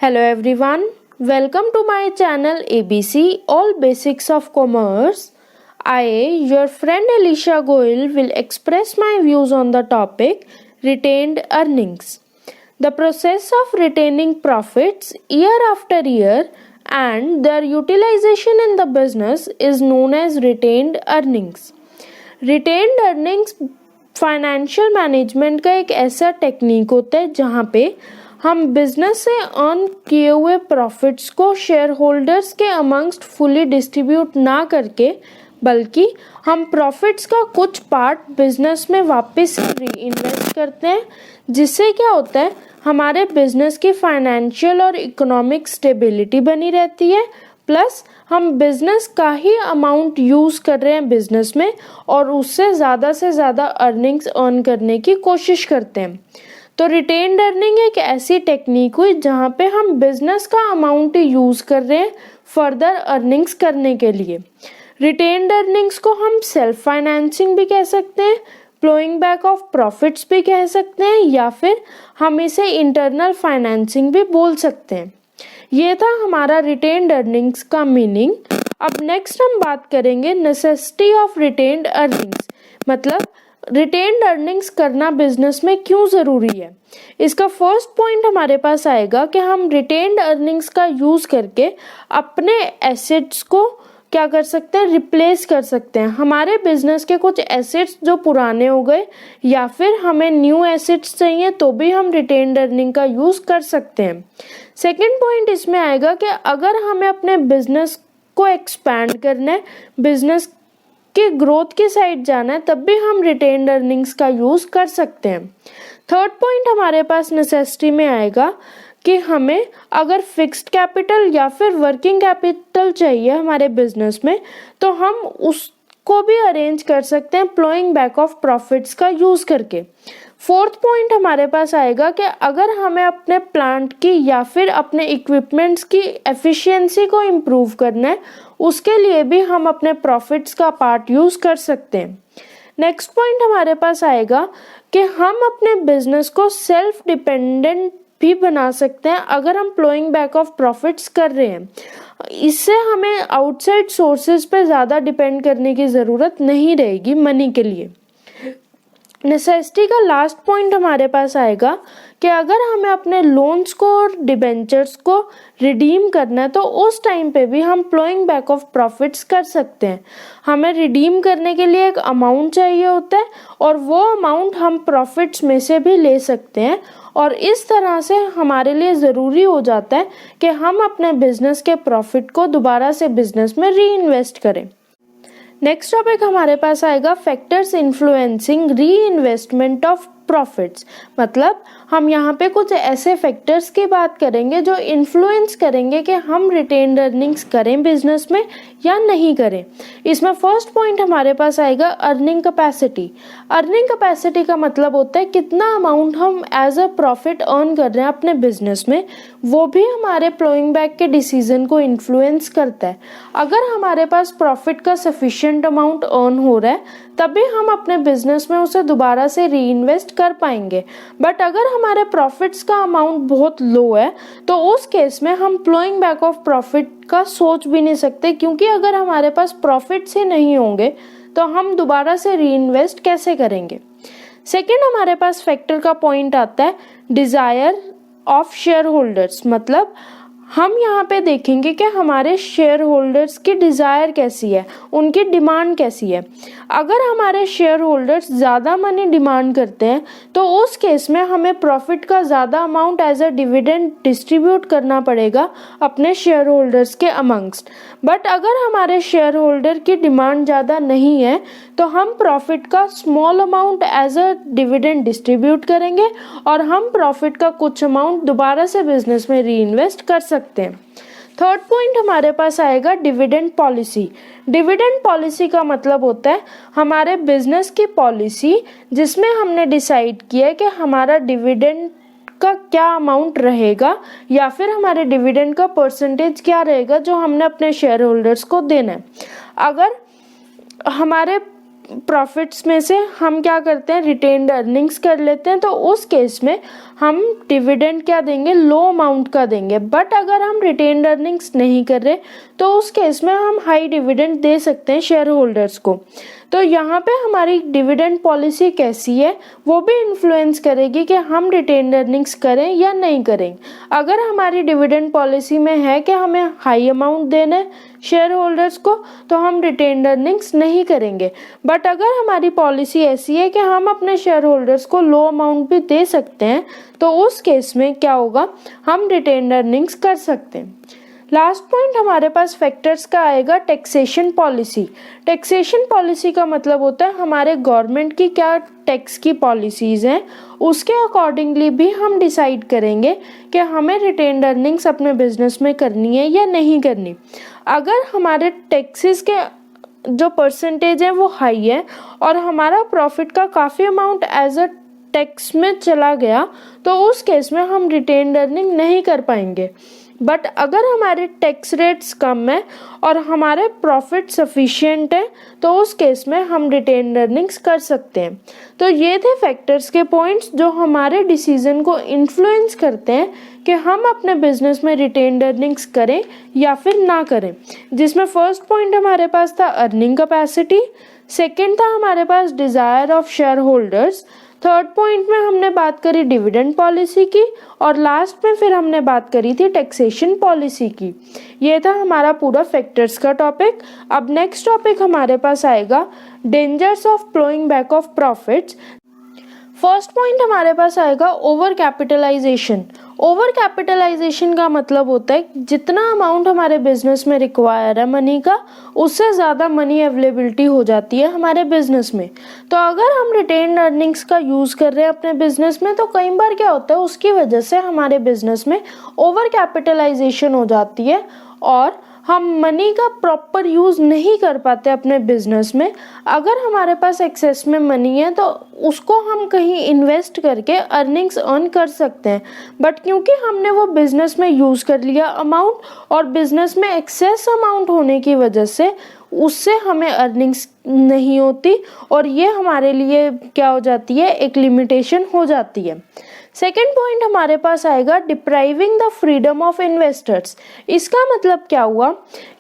Hello everyone, welcome to my channel ABC All Basics of Commerce. I, your friend Alicia Goyal, will express my views on the topic retained earnings. The process of retaining profits year after year and their utilization in the business is known as retained earnings. Retained earnings financial management का एक ऐसा technique होता है जहाँ पे हम business से earn किए हुए प्रॉफिट्स को शेयर होल्डर्स के अमंगस्ट फुली डिस्ट्रीब्यूट ना करके बल्कि हम प्रॉफिट्स का कुछ पार्ट बिजनेस में वापस री इन्वेस्ट करते हैं, जिससे क्या होता है हमारे बिजनेस की फाइनेंशियल और इकोनॉमिक स्टेबिलिटी बनी रहती है, प्लस हम बिजनेस का ही अमाउंट यूज कर रहे हैं बिजनेस में और उससे से ज़्यादा अर्निंग्स अर्न करने की कोशिश करते हैं। तो रिटेन्ड अर्निंग एक ऐसी टेक्निक हुई जहाँ पे हम बिजनेस का अमाउंट यूज कर रहे हैं फर्दर अर्निंग्स करने के लिए। रिटेन्ड अर्निंग्स को हम सेल्फ फाइनेंसिंग भी कह सकते हैं, प्लोइंग बैक ऑफ प्रॉफिट्स भी कह सकते हैं, या फिर हम इसे इंटरनल फाइनेंसिंग भी बोल सकते हैं। ये था हमारा रिटेन्ड अर्निंग्स का मीनिंग। अब नेक्स्ट हम बात करेंगे नेसेसिटी ऑफ रिटेन्ड अर्निंग्स, मतलब रिटेन्ड अर्निंग्स करना बिजनेस में क्यों ज़रूरी है। इसका फर्स्ट पॉइंट हमारे पास आएगा कि हम रिटेन्ड अर्निंग्स का यूज़ करके अपने एसेट्स को क्या कर सकते हैं, रिप्लेस कर सकते हैं। हमारे बिजनेस के कुछ एसेट्स जो पुराने हो गए या फिर हमें न्यू एसेट्स चाहिए तो भी हम रिटेन्ड अर्निंग का यूज़ कर सकते हैं। सेकेंड पॉइंट इसमें आएगा कि अगर हमें अपने बिजनेस को एक्सपैंड करना है, बिजनेस के ग्रोथ की साइड जाना है, तब भी हम रिटेन्ड अर्निंग्स का यूज़ कर सकते हैं। थर्ड पॉइंट हमारे पास नेसेसिटी में आएगा कि हमें अगर फिक्स्ड कैपिटल या फिर वर्किंग कैपिटल चाहिए हमारे बिजनेस में तो हम उसको भी अरेंज कर सकते हैं प्लोइंग बैक ऑफ प्रॉफिट्स का यूज़ करके। फोर्थ पॉइंट हमारे पास आएगा कि अगर हमें अपने प्लांट की या फिर अपने इक्विपमेंट्स की एफिशिएंसी को इम्प्रूव करना है, उसके लिए भी हम अपने प्रॉफिट्स का पार्ट यूज़ कर सकते हैं। नेक्स्ट पॉइंट हमारे पास आएगा कि हम अपने बिजनेस को सेल्फ डिपेंडेंट भी बना सकते हैं अगर हम प्लोइंग बैक ऑफ प्रॉफिट्स कर रहे हैं। इससे हमें आउटसाइड सोर्सेज पे ज़्यादा डिपेंड करने की ज़रूरत नहीं रहेगी मनी के लिए। नेसेसिटी का लास्ट पॉइंट हमारे पास आएगा कि अगर हमें अपने लोन्स को और डिबेंचर्स को रिडीम करना है तो उस टाइम पे भी हम प्लोइंग बैक ऑफ प्रॉफिट्स कर सकते हैं। हमें रिडीम करने के लिए एक अमाउंट चाहिए होता है और वो अमाउंट हम प्रॉफिट्स में से भी ले सकते हैं, और इस तरह से हमारे लिए ज़रूरी हो जाता है कि हम अपने बिजनेस के प्रॉफिट को दोबारा से बिजनेस में री इन्वेस्ट करें। नेक्स्ट टॉपिक हमारे पास आएगा फैक्टर्स इन्फ्लुएंसिंग री इन्वेस्टमेंट ऑफ प्रॉफिट्स, मतलब हम यहाँ पे कुछ ऐसे फैक्टर्स की बात करेंगे जो इन्फ्लुएंस करेंगे कि हम रिटेन्ड अर्निंग्स करें बिजनेस में या नहीं करें। इसमें फर्स्ट पॉइंट हमारे पास आएगा अर्निंग कैपेसिटी। अर्निंग कैपेसिटी का मतलब होता है कितना अमाउंट हम एज अ प्रॉफिट अर्न कर रहे हैं अपने बिजनेस में, वो भी हमारे प्लोइंग बैक के डिसीजन को इन्फ्लुएंस करता है। अगर हमारे पास प्रॉफिट का सफिशिएंट अमाउंट अर्न हो रहा है तभी हम अपने बिजनेस में उसे दोबारा से री इन्वेस्ट कर पाएंगे, बट अगर हमारे प्रॉफिट्स का अमाउंट बहुत लो है तो उस केस में हम प्लोइंग बैक ऑफ प्रॉफिट का सोच भी नहीं सकते, क्योंकि अगर हमारे पास प्रॉफिट्स ही नहीं होंगे तो हम दोबारा से री इन्वेस्ट कैसे करेंगे। सेकेंड हमारे पास फैक्टर का पॉइंट आता है डिजायर ऑफ शेयर होल्डर्स, मतलब हम यहाँ पे देखेंगे कि हमारे शेयर होल्डर्स की डिज़ायर कैसी है, उनकी डिमांड कैसी है। अगर हमारे शेयर होल्डर्स ज़्यादा मनी डिमांड करते हैं तो उस केस में हमें प्रॉफिट का ज़्यादा amount as a dividend distribute करना पड़ेगा अपने शेयर होल्डर्स के अमंगस्ट। बट अगर हमारे शेयर होल्डर की डिमांड ज़्यादा नहीं है तो हम प्रॉफिट का small amount as a dividend distribute करेंगे और हम प्रॉफिट का कुछ अमाउंट दोबारा से बिजनेस में री इन्वेस्ट कर सकते हैं। थर्ड पॉइंट हमारे पास आएगा डिविडेंड पॉलिसी। डिविडेंड पॉलिसी का मतलब होता है हमारे बिजनेस की पॉलिसी जिसमें हमने डिसाइड किया है कि हमारा डिविडेंड का क्या अमाउंट रहेगा या फिर हमारे डिविडेंड का परसेंटेज क्या रहेगा जो हमने अपने शेयर होल्डर्स को देना है। अगर हमारे प्रॉफिट्स में से हम क्या करते हैं रिटेन्ड अर्निंग्स कर लेते हैं तो उस केस में हम डिविडेंड क्या देंगे, लो अमाउंट का देंगे। बट अगर हम रिटेन्ड अर्निंग्स नहीं कर रहे तो उस केस में हम हाई डिविडेंड दे सकते हैं शेयर होल्डर्स को। तो यहाँ पे हमारी डिविडेंड पॉलिसी कैसी है वो भी इन्फ्लुएंस करेगी कि हम रिटेन्ड अर्निंग्स करें या नहीं करें। अगर हमारी डिविडेंड पॉलिसी में है कि हमें हाई अमाउंट देना है शेयर होल्डर्स को तो हम रिटेन्ड अर्निंग्स नहीं करेंगे। बट अगर हमारी पॉलिसी ऐसी है कि हम अपने शेयर होल्डर्स को लो अमाउंट भी दे सकते हैं तो उस केस में क्या होगा, हम रिटेन्ड अर्निंग्स कर सकते हैं। लास्ट पॉइंट हमारे पास फैक्टर्स का आएगा टैक्सेशन पॉलिसी। टैक्सेशन पॉलिसी का मतलब होता है हमारे गवर्नमेंट की क्या टैक्स की पॉलिसीज़ हैं, उसके अकॉर्डिंगली भी हम डिसाइड करेंगे कि हमें रिटेन्ड अर्निंग्स अपने बिजनेस में करनी है या नहीं करनी। अगर हमारे टैक्सेस के जो परसेंटेज है वो हाई है और हमारा प्रॉफिट का काफ़ी अमाउंट एज अ टैक्स में चला गया तो उस केस में हम रिटेन्ड अर्निंग नहीं कर पाएंगे। बट अगर हमारे टैक्स रेट्स कम है और हमारे प्रॉफिट सफिशिएंट है तो उस केस में हम रिटेन्ड अर्निंग्स कर सकते हैं। तो ये थे फैक्टर्स के पॉइंट्स जो हमारे डिसीजन को इन्फ्लुएंस करते हैं कि हम अपने बिजनेस में रिटेन्ड अर्निंग्स करें या फिर ना करें। जिसमें फर्स्ट पॉइंट हमारे पास था अर्निंग कैपेसिटी, सेकेंड था हमारे पास desire of shareholders, third point में हमने बात करी डिविडेंड पॉलिसी की और लास्ट में फिर हमने बात करी थी टैक्सेशन पॉलिसी की। ये था हमारा पूरा फैक्टर्स का टॉपिक। अब नेक्स्ट टॉपिक हमारे पास आएगा dangers of ploughing back of profits. First point हमारे पास आएगा ओवर कैपिटलाइजेशन। ओवर कैपिटलाइजेशन का मतलब होता है जितना अमाउंट हमारे बिजनेस में रिक्वायर है मनी का उससे ज़्यादा मनी अवेलेबिलिटी हो जाती है हमारे बिजनेस में। तो अगर हम रिटेन्ड अर्निंग्स का यूज़ कर रहे हैं अपने बिजनेस में तो कई बार क्या होता है उसकी वजह से हमारे बिजनेस में ओवर कैपिटलाइजेशन हो जाती है और हम मनी का प्रॉपर यूज़ नहीं कर पाते अपने बिजनेस में। अगर हमारे पास एक्सेस में मनी है तो उसको हम कहीं इन्वेस्ट करके अर्निंग्स अर्न कर सकते हैं। बट क्योंकि हमने वो बिजनेस में यूज़ कर लिया अमाउंट और बिजनेस में एक्सेस अमाउंट होने की वजह से उससे हमें अर्निंग्स नहीं होती और ये हमारे लिए क्या हो जाती है, एक लिमिटेशन हो जाती है। सेकेंड पॉइंट हमारे पास आएगा depriving the freedom of investors. इसका मतलब क्या हुआ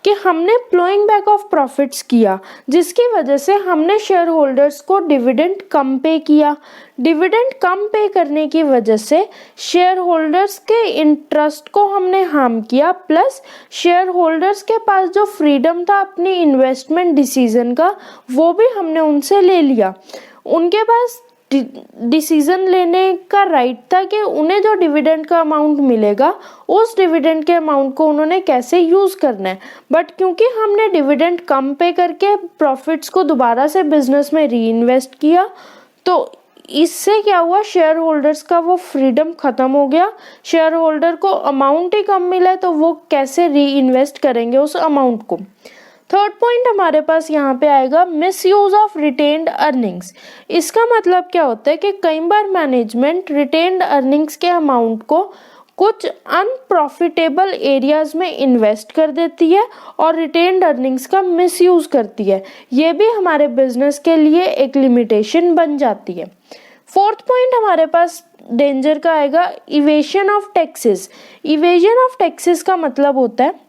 कि हमने प्लोइंग बैक ऑफ प्रॉफिट्स किया जिसकी वजह से हमने शेयर होल्डर्स को डिविडेंड कम पे किया। डिविडेंड कम पे करने की वजह से शेयर होल्डर्स के इंटरेस्ट को हमने हार्म किया, प्लस शेयर होल्डर्स के पास जो फ्रीडम था अपनी इन्वेस्टमेंट डिसीजन का वो भी हमने उनसे ले लिया। उनके पास डिसीजन लेने का राइट था कि उन्हें जो डिविडेंड का अमाउंट मिलेगा उस डिविडेंड के अमाउंट को उन्होंने कैसे यूज़ करना है। बट क्योंकि हमने डिविडेंड कम पे करके प्रॉफिट्स को दोबारा से बिजनेस में री इन्वेस्ट किया तो इससे क्या हुआ, शेयर होल्डर्स का वो फ्रीडम ख़त्म हो गया। शेयर होल्डर को अमाउंट ही कम मिला है तो वो कैसे री इन्वेस्ट करेंगे उस अमाउंट को। थर्ड पॉइंट हमारे पास यहाँ पे आएगा मिसयूज ऑफ रिटेन्ड अर्निंग्स। इसका मतलब क्या होता है कि कई बार मैनेजमेंट रिटेन्ड अर्निंग्स के अमाउंट को कुछ अनप्रॉफिटेबल एरियाज में इन्वेस्ट कर देती है और रिटेन्ड अर्निंग्स का मिसयूज करती है। ये भी हमारे बिजनेस के लिए एक लिमिटेशन बन जाती है। फोर्थ पॉइंट हमारे पास डेंजर का आएगा evasion of taxes. Evasion of taxes का मतलब होता है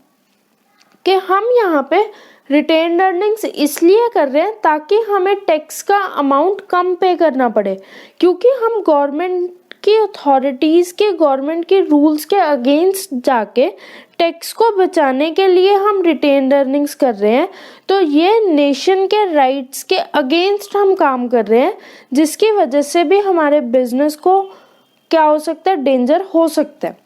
कि हम यहाँ पे रिटेन्ड अर्निंग्स इसलिए कर रहे हैं ताकि हमें टैक्स का अमाउंट कम पे करना पड़े, क्योंकि हम गवर्नमेंट की अथॉरिटीज़ के गवर्नमेंट के रूल्स के अगेंस्ट जाके टैक्स को बचाने के लिए हम रिटेन्ड अर्निंग्स कर रहे हैं। तो ये नेशन के राइट्स के अगेंस्ट हम काम कर रहे हैं जिसकी वजह से भी हमारे बिजनेस को क्या हो सकता है, डेंजर हो सकता है।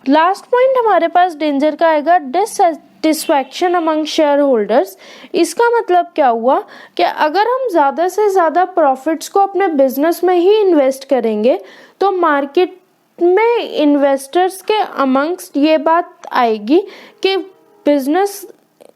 लास्ट पॉइंट हमारे पास डेंजर का आएगा डिससैटिस्फैक्शन अमंग शेयर होल्डर्स। इसका मतलब क्या हुआ कि अगर हम ज़्यादा से ज़्यादा प्रॉफिट्स को अपने बिजनेस में ही इन्वेस्ट करेंगे तो मार्केट में इन्वेस्टर्स के अमंगस्ट ये बात आएगी कि बिजनेस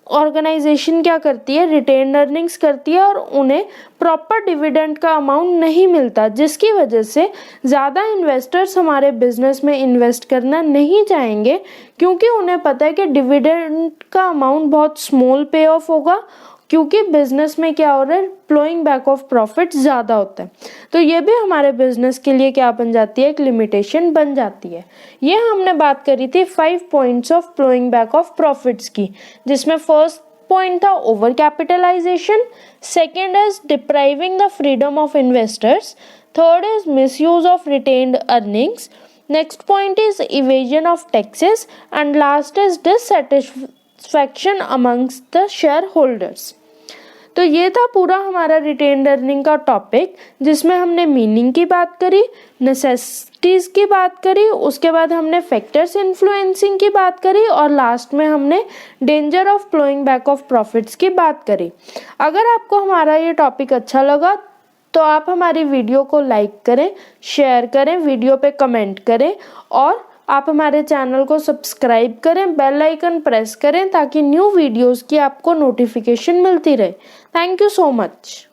ऑर्गेनाइजेशन क्या करती है, रिटेन्ड अर्निंग्स करती है और उन्हें प्रॉपर डिविडेंड का अमाउंट नहीं मिलता, जिसकी वजह से ज़्यादा इन्वेस्टर्स हमारे बिजनेस में इन्वेस्ट करना नहीं चाहेंगे क्योंकि उन्हें पता है कि डिविडेंड का अमाउंट बहुत स्मॉल पे ऑफ होगा, क्योंकि बिजनेस में क्या हो रहा है, फ्लोइंग बैक ऑफ प्रॉफिट ज़्यादा होता है। तो ये भी हमारे बिजनेस के लिए क्या बन जाती है, एक लिमिटेशन बन जाती है। ये हमने बात करी थी 5 points of flowing back of profits की, जिसमें फर्स्ट पॉइंट था over capitalization, second is depriving the freedom of investors, third is misuse of retained earnings, next point is evasion of taxes and last is dissatisfaction amongst the shareholders. तो ये था पूरा हमारा retained earning का topic, जिसमें हमने meaning की बात करी, नेसेसिटीज की बात करी, उसके बाद हमने फैक्टर्स इन्फ्लुएंसिंग की बात करी और लास्ट में हमने danger of flowing back of profits की बात करी। अगर आपको हमारा ये टॉपिक अच्छा लगा तो आप हमारी वीडियो को लाइक करें, शेयर करें, वीडियो पे कमेंट करें और आप हमारे चैनल को सब्सक्राइब करें, बेल आइकन प्रेस करें ताकि न्यू वीडियोस की आपको नोटिफिकेशन मिलती रहे। Thank you so much.